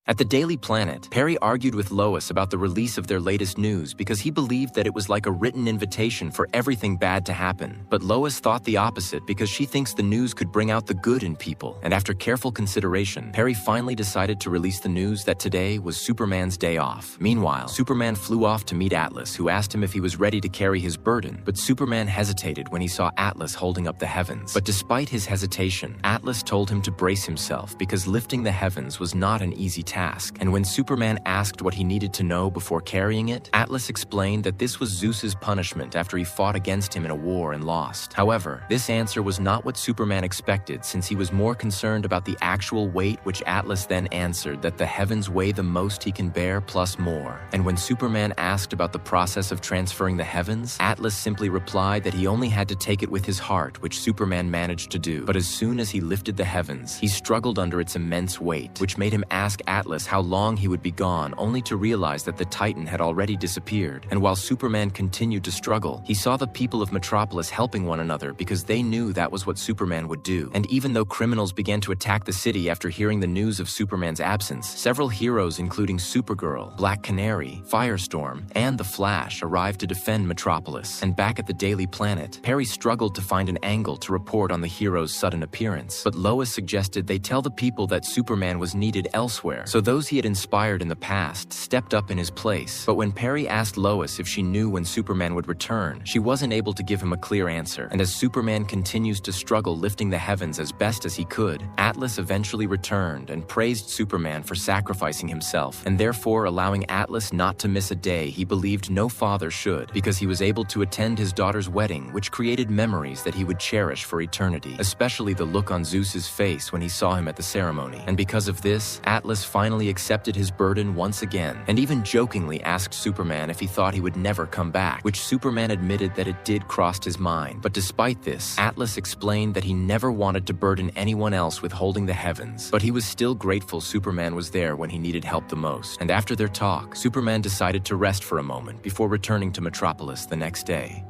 At the Daily Planet, Perry argued with Lois about the release of their latest news because he believed that it was like a written invitation for everything bad to happen. But Lois thought the opposite because she thinks the news could bring out the good in people. And after careful consideration, Perry finally decided to release the news that today was Superman's day off. Meanwhile, Superman flew off to meet Atlas, who asked him if he was ready to carry his burden. But Superman hesitated when he saw Atlas holding up the heavens. But despite his hesitation, Atlas told him to brace himself because lifting the heavens was not an easy task. And when Superman asked what he needed to know before carrying it, Atlas explained that this was Zeus's punishment after he fought against him in a war and lost. However, this answer was not what Superman expected, since he was more concerned about the actual weight, which Atlas then answered that the heavens weigh the most he can bear plus more. And when Superman asked about the process of transferring the heavens, Atlas simply replied that he only had to take it with his heart, which Superman managed to do. But as soon as he lifted the heavens, he struggled under its immense weight, which made him ask Atlas how long he would be gone, only to realize that the Titan had already disappeared. And while Superman continued to struggle, he saw the people of Metropolis helping one another because they knew that was what Superman would do. And even though criminals began to attack the city after hearing the news of Superman's absence, several heroes including Supergirl, Black Canary, Firestorm, and The Flash arrived to defend Metropolis. And back at the Daily Planet, Perry struggled to find an angle to report on the heroes' sudden appearance. But Lois suggested they tell the people that Superman was needed elsewhere, so those he had inspired in the past stepped up in his place. But when Perry asked Lois if she knew when Superman would return, she wasn't able to give him a clear answer. And as Superman continues to struggle lifting the heavens as best as he could, Atlas eventually returned and praised Superman for sacrificing himself, and therefore allowing Atlas not to miss a day he believed no father should, because he was able to attend his daughter's wedding, which created memories that he would cherish for eternity, especially the look on Zeus's face when he saw him at the ceremony. And because of this, Atlas finally accepted his burden once again, and even jokingly asked Superman if he thought he would never come back, which Superman admitted that it did cross his mind. But despite this, Atlas explained that he never wanted to burden anyone else with holding the heavens, but he was still grateful Superman was there when he needed help the most. And after their talk, Superman decided to rest for a moment before returning to Metropolis the next day.